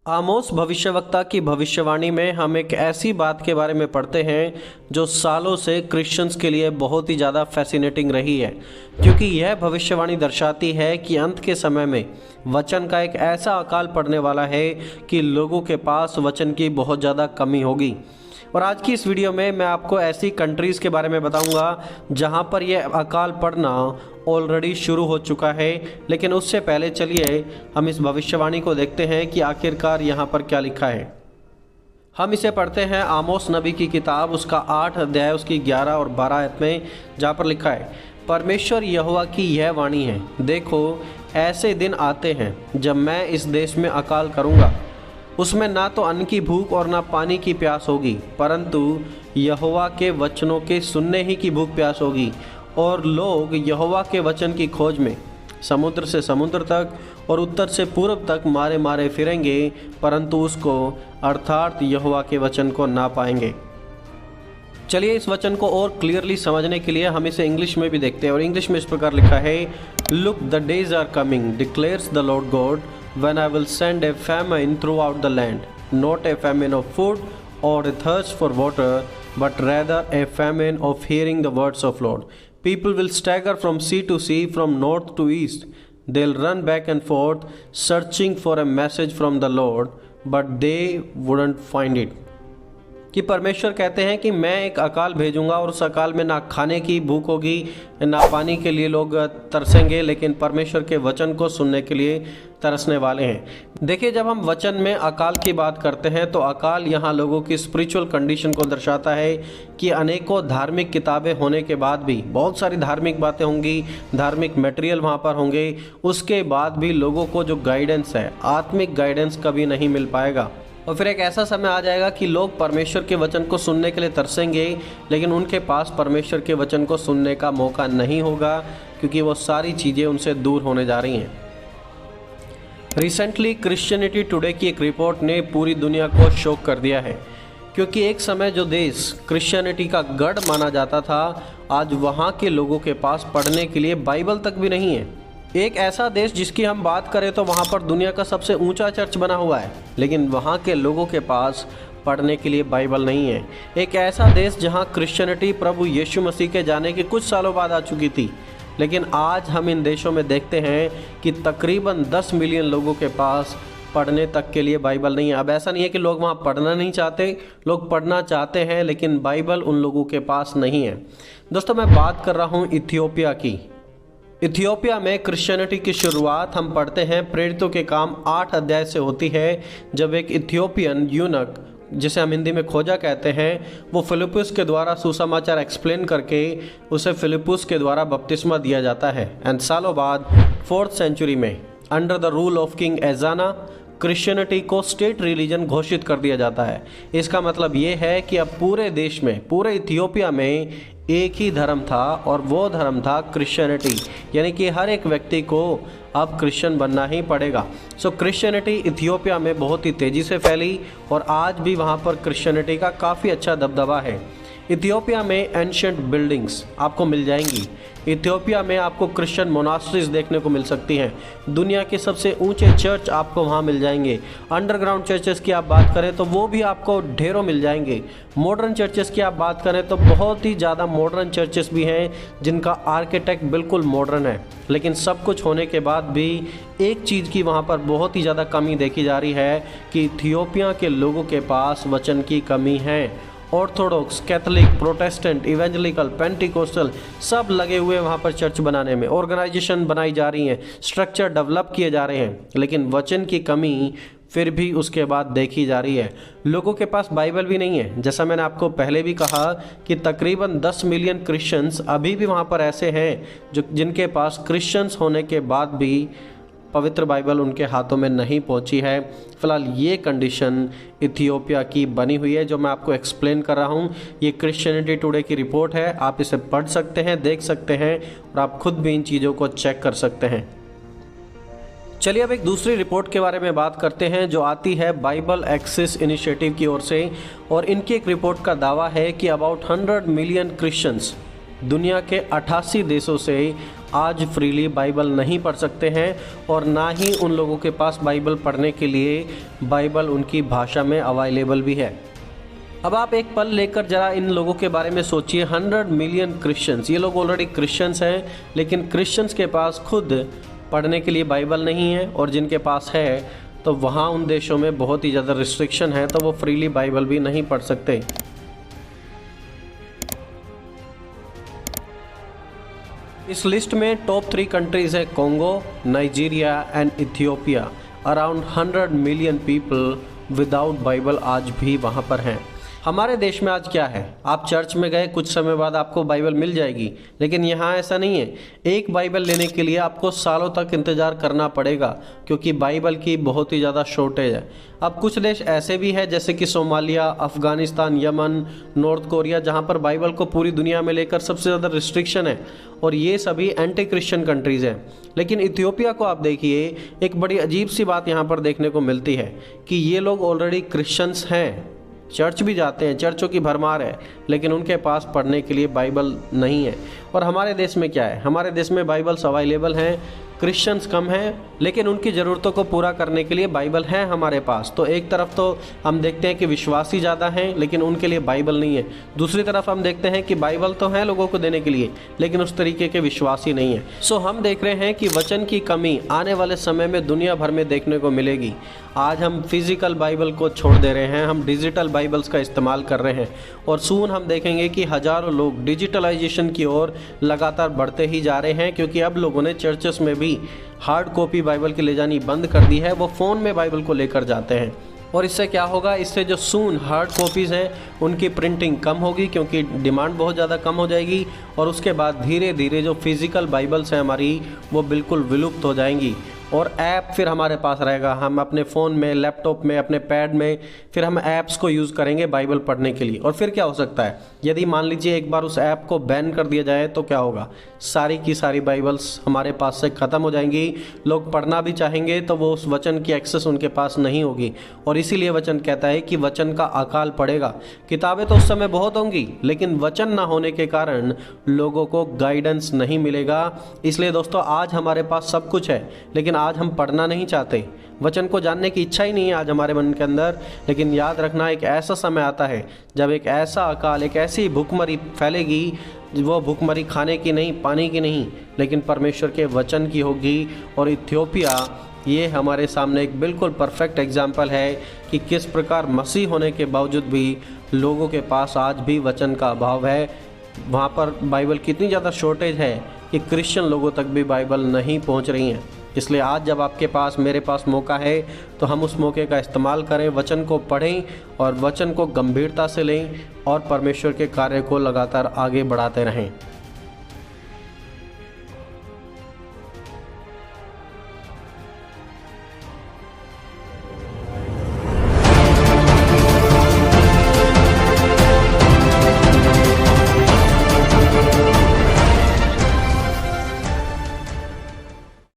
आमोस भविष्यवक्ता की भविष्यवाणी में हम एक ऐसी बात के बारे में पढ़ते हैं जो सालों से क्रिश्चियंस के लिए बहुत ही ज़्यादा फैसिनेटिंग रही है, क्योंकि यह भविष्यवाणी दर्शाती है कि अंत के समय में वचन का एक ऐसा अकाल पड़ने वाला है कि लोगों के पास वचन की बहुत ज़्यादा कमी होगी। और आज की इस वीडियो में मैं आपको ऐसी कंट्रीज़ के बारे में बताऊंगा जहां पर यह अकाल पड़ना ऑलरेडी शुरू हो चुका है। लेकिन उससे पहले चलिए हम इस भविष्यवाणी को देखते हैं कि आखिरकार यहां पर क्या लिखा है। हम इसे पढ़ते हैं आमोस नबी की किताब, उसका 8 अध्याय, उसकी 11 और 12 आयत में, जहाँ पर लिखा है, परमेश्वर यहोवा की यह वाणी है, देखो ऐसे दिन आते हैं जब मैं इस देश में अकाल करूँगा। उसमें ना तो अन्न की भूख और ना पानी की प्यास होगी, परंतु यहोवा के वचनों के सुनने ही की भूख प्यास होगी। और लोग यहोवा के वचन की खोज में समुद्र से समुद्र तक और उत्तर से पूर्व तक मारे मारे फिरेंगे, परंतु उसको अर्थात यहोवा के वचन को ना पाएंगे। चलिए इस वचन को और क्लियरली समझने के लिए हम इसे इंग्लिश में भी देखते हैं। और इंग्लिश में इस प्रकार लिखा है, look the days are coming declares the Lord God, when I will send a famine throughout the land, not a famine of food or a thirst for water, but rather a famine of hearing the words of Lord. People will stagger from sea to sea, from north to east. They'll run back and forth, searching for a message from the Lord, but they wouldn't find it. कि परमेश्वर कहते हैं कि मैं एक अकाल भेजूंगा और उस अकाल में ना खाने की भूख होगी, ना पानी के लिए लोग तरसेंगे, लेकिन परमेश्वर के वचन को सुनने के लिए तरसने वाले हैं। देखिए, जब हम वचन में अकाल की बात करते हैं तो अकाल यहाँ लोगों की स्पिरिचुअल कंडीशन को दर्शाता है कि अनेकों धार्मिक किताबें होने के बाद भी, बहुत सारी धार्मिक बातें होंगी, धार्मिक मटेरियल वहाँ पर होंगे, उसके बाद भी लोगों को जो गाइडेंस है, आत्मिक गाइडेंस कभी नहीं मिल पाएगा। और फिर एक ऐसा समय आ जाएगा कि लोग परमेश्वर के वचन को सुनने के लिए तरसेंगे, लेकिन उनके पास परमेश्वर के वचन को सुनने का मौका नहीं होगा, क्योंकि वो सारी चीज़ें उनसे दूर होने जा रही हैं। रिसेंटली क्रिश्चियनिटी टुडे की एक रिपोर्ट ने पूरी दुनिया को शॉक कर दिया है, क्योंकि एक समय जो देश क्रिश्चियनिटी का गढ़ माना जाता था, आज वहाँ के लोगों के पास पढ़ने के लिए बाइबल तक भी नहीं है। एक ऐसा देश जिसकी हम बात करें तो वहाँ पर दुनिया का सबसे ऊंचा चर्च बना हुआ है, लेकिन वहाँ के लोगों के पास पढ़ने के लिए बाइबल नहीं है। एक ऐसा देश जहाँ क्रिश्चियनिटी प्रभु यीशु मसीह के जाने के कुछ सालों बाद आ चुकी थी, लेकिन आज हम इन देशों में देखते हैं कि तकरीबन 10 मिलियन लोगों के पास पढ़ने तक के लिए बाइबल नहीं है। अब ऐसा नहीं है कि लोग वहाँ पढ़ना नहीं चाहते, लोग पढ़ना चाहते हैं, लेकिन बाइबल उन लोगों के पास नहीं है। दोस्तों, मैं बात कर रहा हूँ इथियोपिया की। इथियोपिया में क्रिश्चियनिटी की शुरुआत हम पढ़ते हैं प्रेरितों के काम 8 अध्याय से होती है, जब एक इथियोपियन यूनक, जिसे हम हिंदी में खोजा कहते हैं, वो फिलिपुस के द्वारा सुसमाचार एक्सप्लेन करके उसे फिलिपुस के द्वारा बपतिस्मा दिया जाता है। एंड सालों बाद 4th सेंचुरी में under the rule of king Ezana Christianity को स्टेट रिलीजन घोषित कर दिया जाता है। इसका मतलब ये है कि अब पूरे देश में, पूरे इथियोपिया में एक ही धर्म था, और वो धर्म था क्रिश्चियनिटी, यानी कि हर एक व्यक्ति को अब क्रिश्चियन बनना ही पड़ेगा। सो क्रिश्चियनिटी इथियोपिया में बहुत ही तेज़ी से फैली और आज भी वहाँ पर क्रिश्चियनिटी का काफ़ी अच्छा दबदबा है। इथियोपिया में एंशिएंट बिल्डिंग्स आपको मिल जाएंगी। इथियोपिया में आपको क्रिश्चियन मोनास्ट्रीज देखने को मिल सकती हैं। दुनिया के सबसे ऊंचे चर्च आपको वहाँ मिल जाएंगे। अंडरग्राउंड चर्चेस की आप बात करें तो वो भी आपको ढेरों मिल जाएंगे। मॉडर्न चर्चेस की आप बात करें तो बहुत ही ज़्यादा मॉडर्न चर्चेस भी हैं जिनका आर्किटेक्ट बिल्कुल मॉडर्न है। लेकिन सब कुछ होने के बाद भी एक चीज़ की वहाँ पर बहुत ही ज़्यादा कमी देखी जा रही है कि इथियोपिया के लोगों के पास वचन की कमी है। Orthodox, Catholic, Protestant, evangelical, Pentecostal सब लगे हुए वहाँ पर चर्च बनाने में, ऑर्गेनाइजेशन बनाई जा रही हैं, स्ट्रक्चर डेवलप किए जा रहे हैं, लेकिन वचन की कमी फिर भी उसके बाद देखी जा रही है। लोगों के पास बाइबल भी नहीं है। जैसा मैंने आपको पहले भी कहा कि तकरीबन 10 मिलियन क्रिश्चियंस अभी भी वहाँ पर ऐसे हैं जो जिनके पास क्रिश्चियंस होने के बाद भी पवित्र बाइबल उनके हाथों में नहीं पहुंची है। फ़िलहाल ये कंडीशन इथियोपिया की बनी हुई है जो मैं आपको एक्सप्लेन कर रहा हूँ। ये क्रिश्चियनिटी टुडे की रिपोर्ट है, आप इसे पढ़ सकते हैं, देख सकते हैं और आप खुद भी इन चीज़ों को चेक कर सकते हैं। चलिए अब एक दूसरी रिपोर्ट के बारे में बात करते हैं जो आती है बाइबल एक्सेस इनिशिएटिव की ओर से, और इनकी एक रिपोर्ट का दावा है कि अबाउट 100 मिलियन क्रिश्चियंस दुनिया के 88 देशों से आज फ्रीली बाइबल नहीं पढ़ सकते हैं और ना ही उन लोगों के पास बाइबल पढ़ने के लिए बाइबल उनकी भाषा में अवेलेबल भी है। अब आप एक पल लेकर जरा इन लोगों के बारे में सोचिए। 100 मिलियन क्रिश्चियंस, ये लोग ऑलरेडी क्रिश्चियंस हैं, लेकिन क्रिश्चियंस के पास खुद पढ़ने के लिए बाइबल नहीं है, और जिनके पास है तो वहाँ उन देशों में बहुत ही ज़्यादा रिस्ट्रिक्शन है, तो वो फ्रीली बाइबल भी नहीं पढ़ सकते। इस लिस्ट में टॉप 3 कंट्रीज़ है Congo, Nigeria and Ethiopia. Around 100 million people without Bible आज भी वहाँ पर हैं। हमारे देश में आज क्या है, आप चर्च में गए, कुछ समय बाद आपको बाइबल मिल जाएगी, लेकिन यहाँ ऐसा नहीं है। एक बाइबल लेने के लिए आपको सालों तक इंतज़ार करना पड़ेगा, क्योंकि बाइबल की बहुत ही ज़्यादा शॉर्टेज है। अब कुछ देश ऐसे भी है जैसे कि Somalia, Afghanistan, Yemen, north Korea, जहाँ पर बाइबल को पूरी दुनिया में लेकर सबसे ज़्यादा रिस्ट्रिक्शन है, और ये सभी एंटी क्रिश्चियन कंट्रीज़ हैं। लेकिन इथियोपिया को आप देखिए, एक बड़ी अजीब सी बात यहाँ पर देखने को मिलती है कि ये लोग ऑलरेडी क्रिश्चियंस हैं, चर्च भी जाते हैं, चर्चों की भरमार है, लेकिन उनके पास पढ़ने के लिए बाइबल नहीं है। और हमारे देश में क्या है, हमारे देश में बाइबल्स अवेलेबल हैं, क्रिश्चियंस कम हैं, लेकिन उनकी ज़रूरतों को पूरा करने के लिए बाइबल है हमारे पास। तो एक तरफ तो हम देखते हैं कि विश्वासी ज़्यादा हैं, लेकिन उनके लिए बाइबल नहीं है। दूसरी तरफ हम देखते हैं कि बाइबल तो है लोगों को देने के लिए, लेकिन उस तरीके के विश्वासी नहीं है। सो हम देख रहे हैं कि वचन की कमी आने वाले समय में दुनिया भर में देखने को मिलेगी। आज हम फिजिकल बाइबल को छोड़ दे रहे हैं, हम डिजिटल बाइबल्स का इस्तेमाल कर रहे हैं, और सून हम देखेंगे कि हज़ारों लोग डिजिटलाइजेशन की ओर लगातार बढ़ते ही जा रहे हैं, क्योंकि अब लोगों ने चर्चेस में भी हार्ड कॉपी बाइबल की ले जानी बंद कर दी है, वो फ़ोन में बाइबल को लेकर जाते हैं। और इससे क्या होगा, इससे जो सून हार्ड कॉपीज़ हैं उनकी प्रिंटिंग कम होगी, क्योंकि डिमांड बहुत ज़्यादा कम हो जाएगी, और उसके बाद धीरे धीरे जो फिज़िकल बाइबल्स हैं हमारी, वो बिल्कुल विलुप्त हो जाएंगी। और ऐप फिर हमारे पास रहेगा, हम अपने फ़ोन में, लैपटॉप में, अपने पैड में फिर हम ऐप्स को यूज़ करेंगे बाइबल पढ़ने के लिए। और फिर क्या हो सकता है, यदि मान लीजिए एक बार उस ऐप को बैन कर दिया जाए तो क्या होगा, सारी की सारी बाइबल्स हमारे पास से ख़त्म हो जाएंगी। लोग पढ़ना भी चाहेंगे तो वो उस वचन की एक्सेस उनके पास नहीं होगी, और इसीलिए वचन कहता है कि वचन का अकाल पड़ेगा। किताबें तो उस समय बहुत होंगी, लेकिन वचन ना होने के कारण लोगों को गाइडेंस नहीं मिलेगा। इसलिए दोस्तों, आज हमारे पास सब कुछ है, लेकिन आज हम पढ़ना नहीं चाहते, वचन को जानने की इच्छा ही नहीं है आज हमारे मन के अंदर। लेकिन याद रखना, एक ऐसा समय आता है जब एक ऐसा अकाल, एक ऐसी भूखमरी फैलेगी, वो भूखमरी खाने की नहीं, पानी की नहीं, लेकिन परमेश्वर के वचन की होगी। और इथियोपिया ये हमारे सामने एक बिल्कुल परफेक्ट एग्जाम्पल है कि किस प्रकार मसीह होने के बावजूद भी लोगों के पास आज भी वचन का अभाव है। वहाँ पर बाइबल की इतनी ज़्यादा शॉर्टेज है कि क्रिश्चियन लोगों तक भी बाइबल नहीं पहुँच रही हैं। इसलिए आज जब आपके पास, मेरे पास मौका है, तो हम उस मौके का इस्तेमाल करें, वचन को पढ़ें और वचन को गंभीरता से लें और परमेश्वर के कार्य को लगातार आगे बढ़ाते रहें।